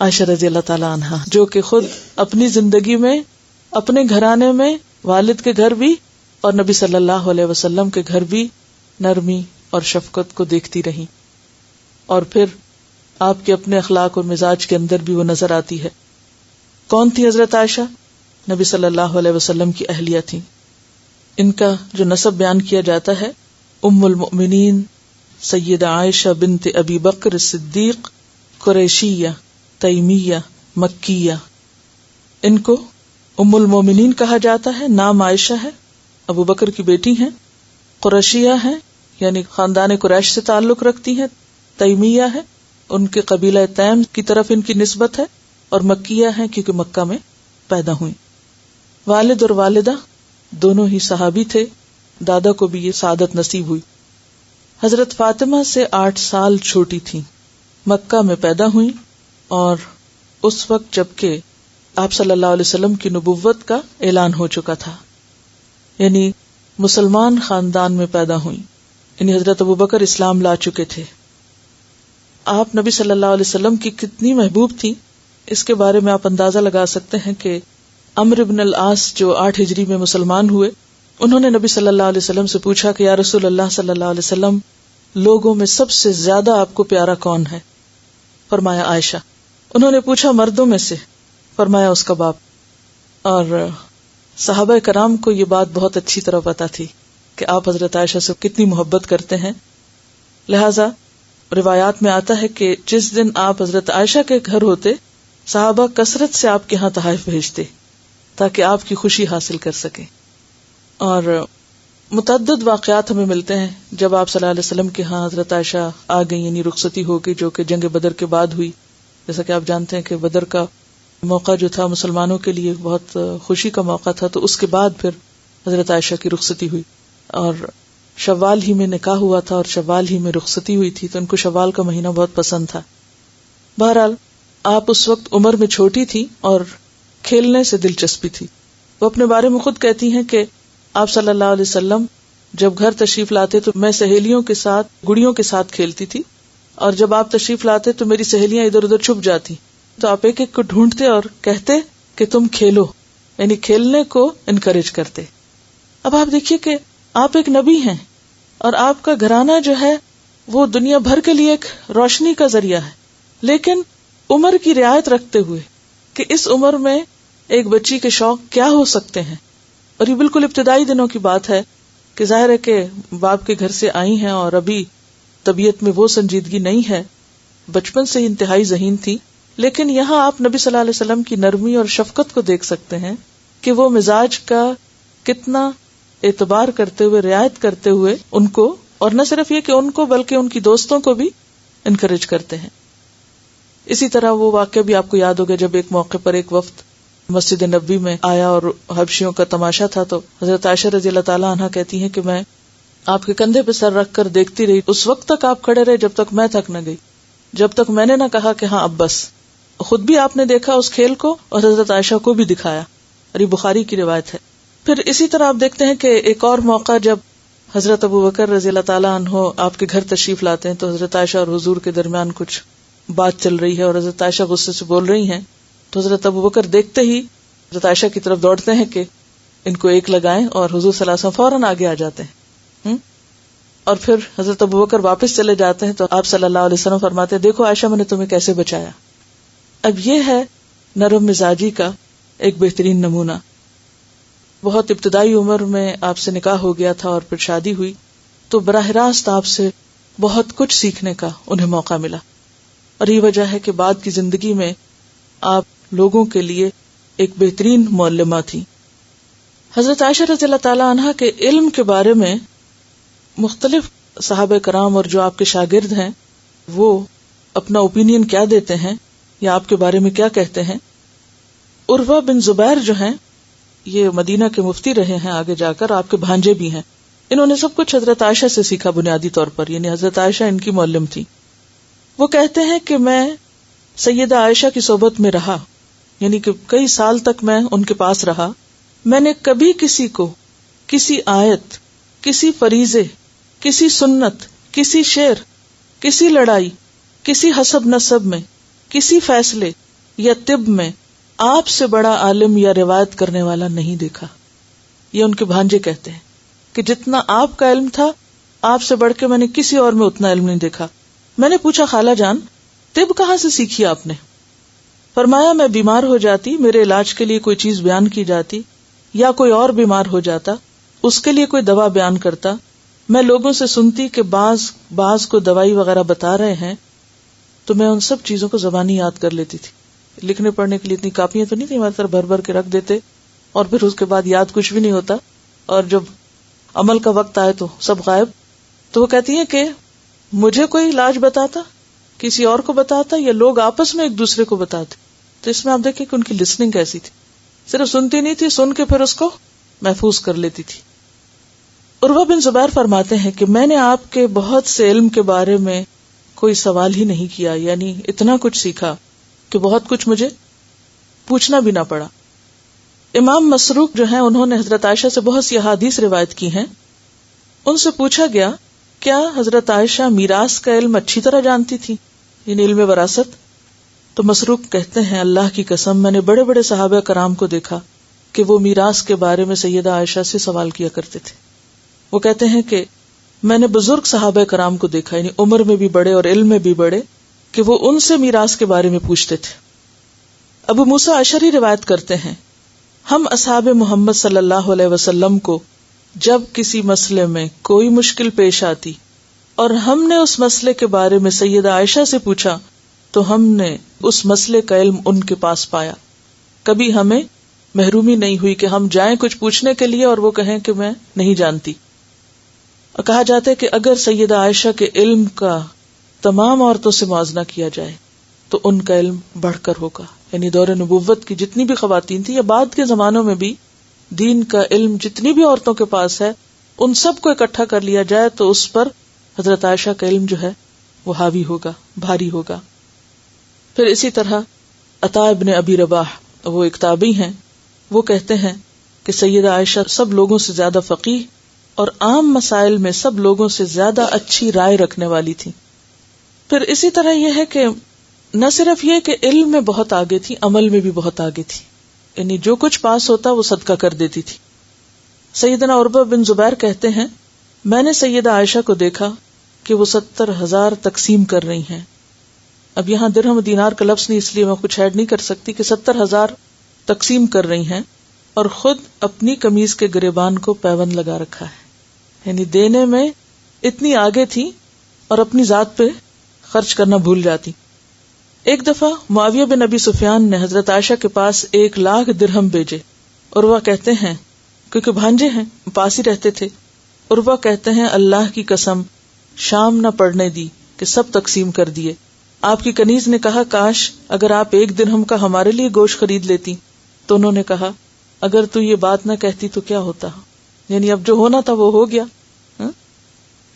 عائشہ رضی اللہ تعالیٰ عنہا، جو کہ خود اپنی زندگی میں اپنے گھرانے میں والد کے گھر بھی اور نبی صلی اللہ علیہ وسلم کے گھر بھی نرمی اور شفقت کو دیکھتی رہی، اور پھر آپ کے اپنے اخلاق اور مزاج کے اندر بھی وہ نظر آتی ہے. کون تھی حضرت عائشہ؟ نبی صلی اللہ علیہ وسلم کی اہلیہ تھیں. ان کا جو نسب بیان کیا جاتا ہے، ام المؤمنین سیدہ عائشہ بنت ابی بکر الصدیق قریشیہ تیمیہ مکیہ. ان کو ام المومنین کہا جاتا ہے. نام عائشہ ہے، ابو بکر کی بیٹی ہیں، قریشیہ ہیں یعنی خاندان قریش سے تعلق رکھتی ہیں، تیمیہ ہے ان کے قبیلہ تیم کی طرف ان کی نسبت ہے، اور مکیہ ہیں کیونکہ مکہ میں پیدا ہوئی. والد اور والدہ دونوں ہی صحابی تھے. دادا کو بھی یہ سعادت نصیب ہوئی. حضرت فاطمہ سے 8 سال چھوٹی تھیں، مکہ میں پیدا ہوئی، اور اس وقت جبکہ آپ صلی اللہ علیہ وسلم کی نبوت کا اعلان ہو چکا تھا، یعنی مسلمان خاندان میں پیدا ہوئی، یعنی حضرت ابوبکر اسلام لا چکے تھے. آپ نبی صلی اللہ علیہ وسلم کی کتنی محبوب تھی، اس کے بارے میں آپ اندازہ لگا سکتے ہیں کہ عمرو بن العاص جو 8 ہجری میں مسلمان ہوئے، انہوں نے نبی صلی اللہ علیہ وسلم سے پوچھا کہ یا رسول اللہ صلی اللہ علیہ وسلم، لوگوں میں سب سے زیادہ آپ کو پیارا کون ہے؟ فرمایا عائشہ. انہوں نے پوچھا مردوں میں سے؟ فرمایا اس کا باپ. اور صحابہ کرام کو یہ بات بہت اچھی طرح پتا تھی کہ آپ حضرت عائشہ سے کتنی محبت کرتے ہیں. لہذا روایات میں آتا ہے کہ جس دن آپ حضرت عائشہ کے گھر ہوتے، صحابہ کثرت سے آپ کے ہاں تحائف بھیجتے تاکہ آپ کی خوشی حاصل کر سکیں. اور متعدد واقعات ہمیں ملتے ہیں جب آپ صلی اللہ علیہ وسلم کے ہاں حضرت عائشہ آ گئی، یعنی رخصتی ہو گئی، جو کہ جنگ بدر کے بعد ہوئی. جیسا کہ آپ جانتے ہیں کہ بدر کا موقع جو تھا مسلمانوں کے لیے بہت خوشی کا موقع تھا، تو اس کے بعد پھر حضرت عائشہ کی رخصتی ہوئی، اور شوال ہی میں نکاح ہوا تھا اور شوال ہی میں رخصتی ہوئی تھی، تو ان کو شوال کا مہینہ بہت پسند تھا. بہرحال آپ اس وقت عمر میں چھوٹی تھی اور کھیلنے سے دلچسپی تھی. وہ اپنے بارے میں خود کہتی ہیں کہ آپ صلی اللہ علیہ وسلم جب گھر تشریف لاتے تو میں سہیلیوں کے ساتھ گڑیوں کے ساتھ کھیلتی تھی، اور جب آپ تشریف لاتے تو میری سہیلیاں ادھر ادھر چھپ جاتی، تو آپ ایک ایک کو ڈھونڈتے اور کہتے کہ تم کھیلو، یعنی کھیلنے کو انکریج کرتے. اب آپ دیکھیے کہ آپ ایک نبی ہیں اور آپ کا گھرانہ جو ہے وہ دنیا بھر کے لیے ایک روشنی کا ذریعہ ہے، لیکن عمر کی رعایت رکھتے ہوئے کہ اس عمر میں ایک بچی کے شوق کیا ہو سکتے ہیں. اور یہ بالکل ابتدائی دنوں کی بات ہے کہ ظاہر ہے کہ باپ کے گھر سے آئی ہیں اور ابھی طبیعت میں وہ سنجیدگی نہیں ہے، بچپن سے ہی انتہائی ذہین تھی، لیکن یہاں آپ نبی صلی اللہ علیہ وسلم کی نرمی اور شفقت کو دیکھ سکتے ہیں کہ وہ مزاج کا کتنا اعتبار کرتے ہوئے، رعایت کرتے ہوئے ان کو، اور نہ صرف یہ کہ ان کو بلکہ ان کی دوستوں کو بھی انکریج کرتے ہیں. اسی طرح وہ واقعہ بھی آپ کو یاد ہوگا جب ایک موقع پر ایک وفد مسجد نبوی میں آیا اور حبشیوں کا تماشا تھا، تو حضرت عائشہ رضی اللہ تعالیٰ عنہ کہتی ہیں کہ میں آپ کے کندھے پہ سر رکھ کر دیکھتی رہی، اس وقت تک آپ کھڑے رہے جب تک میں تھک نہ گئی، جب تک میں نے نہ کہا کہ ہاں اب بس. خود بھی آپ نے دیکھا اس کھیل کو اور حضرت عائشہ کو بھی دکھایا، اور یہ بخاری کی روایت ہے. پھر اسی طرح آپ دیکھتے ہیں کہ ایک اور موقع جب حضرت ابوبکر رضی اللہ تعالیٰ عنہ آپ کے گھر تشریف لاتے ہیں، تو حضرت عائشہ اور حضور کے درمیان کچھ بات چل رہی ہے اور حضرت عائشہ غصے سے بول رہی ہیں، تو حضرت ابوبکر دیکھتے ہی حضرت عائشہ کی طرف دوڑتے ہیں کہ ان کو ایک لگائیں، اور حضور صلی اللہ علیہ وسلم فوراً آگے آ جاتے ہیں. اور پھر حضرت ابوبکر واپس چلے جاتے ہیں تو آپ صلی اللہ علیہ وسلم فرماتے ہیں دیکھو عائشہ میں نے تمہیں کیسے بچایا. اب یہ ہے نرم مزاجی کا ایک بہترین نمونہ. بہت ابتدائی عمر میں آپ سے نکاح ہو گیا تھا اور پھر شادی ہوئی، تو براہ راست آپ سے بہت کچھ سیکھنے کا انہیں موقع ملا، اور یہ وجہ ہے کہ بعد کی زندگی میں آپ لوگوں کے لیے ایک بہترین معلمہ تھی. حضرت عائشہ رضی اللہ تعالیٰ عنہ کے علم کے بارے میں مختلف صحابہ کرام اور جو آپ کے شاگرد ہیں وہ اپنا اوپینین کیا دیتے ہیں یا آپ کے بارے میں کیا کہتے ہیں. عروہ بن زبیر جو ہیں یہ مدینہ کے مفتی رہے ہیں، آگے جا کر آپ کے بھانجے بھی ہیں. انہوں نے سب کچھ حضرت عائشہ سے سیکھا بنیادی طور پر، یعنی حضرت عائشہ ان کی معلم تھی. وہ کہتے ہیں کہ میں سیدہ عائشہ کی صحبت میں رہا، یعنی کہ کئی سال تک میں ان کے پاس رہا. میں نے کبھی کسی کو کسی آیت، کسی فریضے، کسی سنت، کسی شعر، کسی لڑائی، کسی حسب نسب میں، کسی فیصلے، یا طب میں آپ سے بڑا عالم یا روایت کرنے والا نہیں دیکھا. یہ ان کے بھانجے کہتے ہیں کہ جتنا آپ کا علم تھا آپ سے بڑھ کے میں نے کسی اور میں اتنا علم نہیں دیکھا. میں نے پوچھا خالہ جان طب کہاں سے سیکھی آپ نے؟ فرمایا میں بیمار ہو جاتی, میرے علاج کے لیے کوئی چیز بیان کی جاتی, یا کوئی اور بیمار ہو جاتا اس کے لیے کوئی دوا بیان کرتا, میں لوگوں سے سنتی کہ بعض کو دوائی وغیرہ بتا رہے ہیں تو میں ان سب چیزوں کو زبانی یاد کر لیتی تھی. لکھنے پڑھنے کے لیے اتنی کاپیاں تو نہیں تھی ہماری طرح بھر بھر کے رکھ دیتے اور پھر اس کے بعد یاد کچھ بھی نہیں ہوتا, اور جب عمل کا وقت آئے تو سب غائب. تو وہ کہتی ہیں کہ مجھے کوئی علاج بتاتا, کسی اور کو بتاتا, یا لوگ آپس میں ایک دوسرے کو بتاتے. تو اس میں آپ دیکھیں کہ ان کی لسننگ کیسی تھی, صرف سنتی نہیں تھی, سن کے پھر اس کو محفوظ کر لیتی تھی. عروہ بن زبیر فرماتے ہیں کہ میں نے آپ کے بہت سے علم کے بارے میں کوئی سوال ہی نہیں کیا, یعنی اتنا کچھ سیکھا کہ بہت کچھ مجھے پوچھنا بھی نہ پڑا. امام مسروق جو ہیں انہوں نے حضرت عائشہ سے بہت سی احادیث روایت کی ہیں. ان سے پوچھا گیا کیا حضرت عائشہ میراث کا علم اچھی طرح جانتی تھی, یعنی علم وراثت؟ تو مسروق کہتے ہیں اللہ کی قسم میں نے بڑے بڑے صحابہ کرام کو دیکھا کہ وہ میراث کے بارے میں سیدہ عائشہ سے سوال کیا کرتے تھے. وہ کہتے ہیں کہ میں نے بزرگ صحابہ کرام کو دیکھا, یعنی عمر میں بھی بڑے اور علم میں بھی بڑے, کہ وہ ان سے میراث کے بارے میں پوچھتے تھے. ابو موسیٰ اشعری روایت کرتے ہیں ہم اصحاب محمد صلی اللہ علیہ وسلم کو جب کسی مسئلے میں کوئی مشکل پیش آتی اور ہم نے اس مسئلے کے بارے میں سیدہ عائشہ سے پوچھا تو ہم نے اس مسئلے کا علم ان کے پاس پایا. کبھی ہمیں محرومی نہیں ہوئی کہ ہم جائیں کچھ پوچھنے کے لیے اور وہ کہیں کہ میں نہیں جانتی. اور کہا جاتا ہے کہ اگر سیدہ عائشہ کے علم کا تمام عورتوں سے موازنہ کیا جائے تو ان کا علم بڑھ کر ہوگا. یعنی دور نبوت کی جتنی بھی خواتین تھی یا بعد کے زمانوں میں بھی دین کا علم جتنی بھی عورتوں کے پاس ہے ان سب کو اکٹھا کر لیا جائے تو اس پر حضرت عائشہ کا علم جو ہے وہ حاوی ہوگا, بھاری ہوگا. پھر اسی طرح عطا ابن ابی رباح, وہ ایک تابعی ہیں, وہ کہتے ہیں کہ سیدہ عائشہ سب لوگوں سے زیادہ فقیہ اور عام مسائل میں سب لوگوں سے زیادہ اچھی رائے رکھنے والی تھی. پھر اسی طرح یہ ہے کہ نہ صرف یہ کہ علم میں بہت آگے تھی, عمل میں بھی بہت آگے تھی, یعنی جو کچھ پاس ہوتا وہ صدقہ کر دیتی تھی. سیدنا عروہ بن زبیر کہتے ہیں میں نے سیدہ عائشہ کو دیکھا کہ وہ 70,000 تقسیم کر رہی ہیں. اب یہاں درہم و دینار کا لفظ نہیں, اس لیے میں کچھ ایڈ نہیں کر سکتی, کہ 70,000 تقسیم کر رہی ہیں اور خود اپنی قمیض کے گریبان کو پیوند لگا رکھا ہے. یعنی دینے میں اتنی آگے تھی اور اپنی ذات پہ خرچ کرنا بھول جاتی. ایک دفعہ معاویہ بن ابی سفیان نے حضرت عائشہ کے پاس 1,00,000 درہم بھیجے. عروہ کہتے ہیں کیونکہ بھانجے ہیں پاس ہی رہتے تھے, عروہ کہتے ہیں اللہ کی قسم شام نہ پڑنے دی کہ سب تقسیم کر دیے. آپ کی کنیز نے کہا کاش اگر آپ 1 درہم کا ہمارے لیے گوشت خرید لیتی. تو انہوں نے کہا اگر تو یہ بات نہ کہتی تو کیا ہوتا, یعنی اب جو ہونا تھا وہ ہو گیا,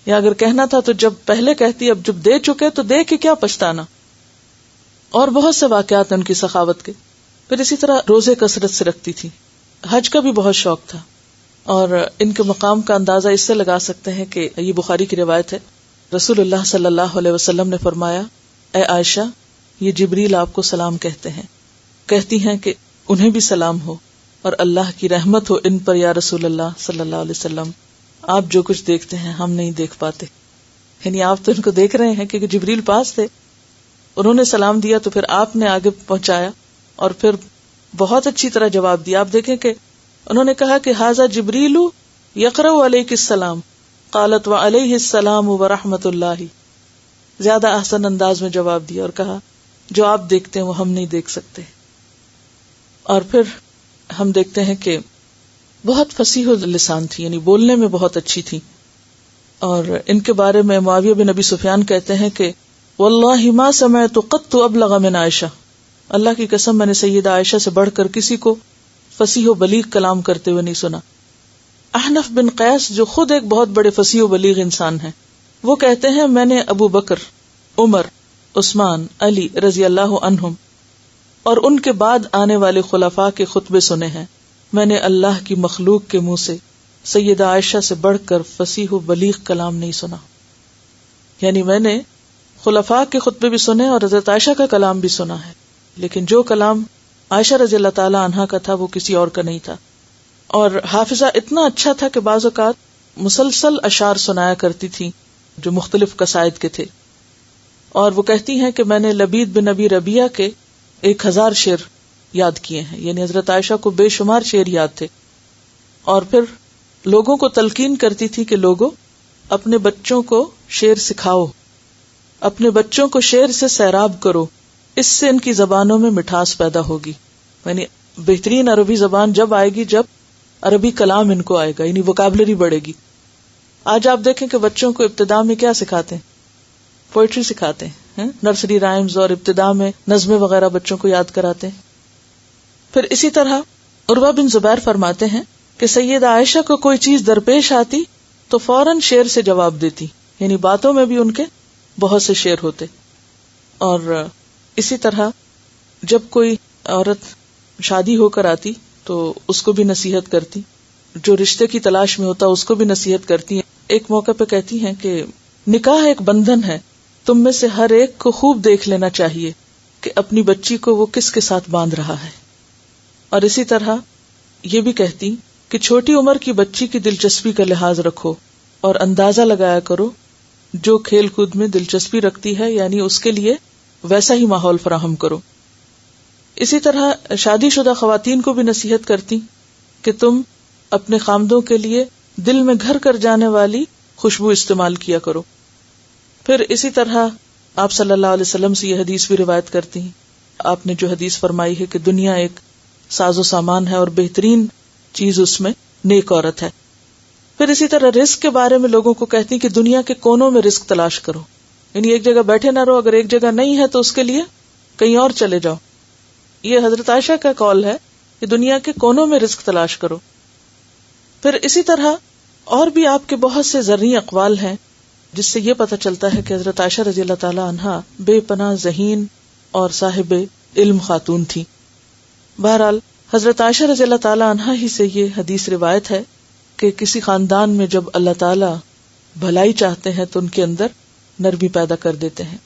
یا اگر کہنا تھا تو جب پہلے کہتی, اب جب دے چکے تو دے کے کیا پچھتانا. اور بہت سے واقعات ہیں ان کی سخاوت کے. پھر اسی طرح روزے کثرت سے رکھتی تھی, حج کا بھی بہت شوق تھا, اور ان کے مقام کا اندازہ اس سے لگا سکتے ہیں کہ یہ بخاری کی روایت ہے. رسول اللہ صلی اللہ علیہ وسلم نے فرمایا اے عائشہ یہ جبریل آپ کو سلام کہتے ہیں. کہتی ہیں کہ انہیں بھی سلام ہو اور اللہ کی رحمت ہو ان پر یا رسول اللہ صلی اللہ علیہ وسلم, آپ جو کچھ دیکھتے ہیں ہم نہیں دیکھ پاتے. یعنی آپ تو ان کو دیکھ رہے ہیں کیونکہ جبریل پاس تھے, انہوں نے سلام دیا تو پھر آپ نے آگے پہنچایا اور پھر بہت اچھی طرح جواب دیا. آپ دیکھیں کہ انہوں نے کہا کہ ھذا جبریل یقرأ علیک السلام قالت وعلیہ السلام ورحمۃ اللہ. زیادہ احسن انداز میں جواب دیا اور کہا جو آپ دیکھتے ہیں وہ ہم نہیں دیکھ سکتے. اور پھر ہم دیکھتے ہیں کہ بہت فصیح لسان تھی, یعنی بولنے میں بہت اچھی تھی. اور ان کے بارے میں معاویہ بن ابی سفیان کہتے ہیں کہ واللہ ما سمعت قط ابلغ من عائشہ, اللہ کی قسم میں نے سیدہ عائشہ سے بڑھ کر کسی کو فصیح و بلیغ کلام کرتے ہوئے نہیں سنا. احنف بن قیس جو خود ایک بہت بڑے فصیح و بلیغ انسان ہیں, وہ کہتے ہیں میں نے ابو بکر, عمر, عثمان, علی رضی اللہ عنہم اور ان کے بعد آنے والے خلفاء کے خطبے سنے ہیں. میں نے اللہ کی مخلوق کے منہ سے سیدہ عائشہ سے بڑھ کر فصیح و بلیغ کلام نہیں سنا. یعنی میں نے خلفاء کے خطبے بھی سنے اور حضرت عائشہ کا کلام بھی سنا ہے. لیکن جو کلام عائشہ رضی اللہ تعالی عنہا کا تھا وہ کسی اور کا نہیں تھا. اور حافظہ اتنا اچھا تھا کہ بعض اوقات مسلسل اشعار سنایا کرتی تھی جو مختلف قصائد کے تھے. اور وہ کہتی ہیں کہ میں نے لبید بن ابی ربیعہ کے 1000 شعر یاد کیے ہیں، یعنی حضرت عائشہ کو بے شمار شعر یاد تھے. اور پھر لوگوں کو تلقین کرتی تھی کہ لوگوں اپنے بچوں کو شعر سکھاؤ، اپنے بچوں کو شعر سے سیراب کرو، اس سے ان کی زبانوں میں مٹھاس پیدا ہوگی. یعنی بہترین عربی زبان جب آئے گی جب عربی کلام ان کو آئے گا، یعنی ووکیبلری بڑھے گی. آج آپ دیکھیں کہ بچوں کو ابتدا میں کیا سکھاتے ہیں؟ پوئٹری سکھاتے ہیں، نرسری رائمز، اور ابتدا میں نظمیں وغیرہ بچوں کو یاد کراتے ہیں. پھر اسی طرح عروہ بن زبیر فرماتے ہیں کہ سیدہ عائشہ کو کوئی چیز درپیش آتی تو فوراً شعر سے جواب دیتی، یعنی باتوں میں بھی ان کے بہت سے شعر ہوتے. اور اسی طرح جب کوئی عورت شادی ہو کر آتی تو اس کو بھی نصیحت کرتی، جو رشتے کی تلاش میں ہوتا اس کو بھی نصیحت کرتی ہیں. ایک موقع پہ کہتی ہیں کہ نکاح ایک بندھن ہے، تم میں سے ہر ایک کو خوب دیکھ لینا چاہیے کہ اپنی بچی کو وہ کس کے ساتھ باندھ رہا ہے. اور اسی طرح یہ بھی کہتی کہ چھوٹی عمر کی بچی کی دلچسپی کا لحاظ رکھو اور اندازہ لگایا کرو جو کھیل کود میں دلچسپی رکھتی ہے، یعنی اس کے لیے ویسا ہی ماحول فراہم کرو. اسی طرح شادی شدہ خواتین کو بھی نصیحت کرتی کہ تم اپنے خامدوں کے لیے دل میں گھر کر جانے والی خوشبو استعمال کیا کرو. پھر اسی طرح آپ صلی اللہ علیہ وسلم سے یہ حدیث بھی روایت کرتی ہیں. آپ نے جو حدیث فرمائی ہے کہ دنیا ایک ساز و سامان ہے اور بہترین چیز اس میں نیک عورت ہے. پھر اسی طرح رزق کے بارے میں لوگوں کو کہتی کہ دنیا کے کونوں میں رزق تلاش کرو، یعنی ایک جگہ بیٹھے نہ رہو، اگر ایک جگہ نہیں ہے تو اس کے لیے کہیں اور چلے جاؤ. یہ حضرت عائشہ کا قول ہے کہ دنیا کے کونوں میں رزق تلاش کرو. پھر اسی طرح اور بھی آپ کے بہت سے ذرعی اقوال ہیں جس سے یہ پتہ چلتا ہے کہ حضرت عائشہ رضی اللہ تعالی عنہا بے پناہ ذہین اور صاحب علم خاتون تھی. بہرحال حضرت عائشہ رضی اللہ تعالی عنہا ہی سے یہ حدیث روایت ہے کہ کسی خاندان میں جب اللہ تعالی بھلائی چاہتے ہیں تو ان کے اندر نرمی پیدا کر دیتے ہیں.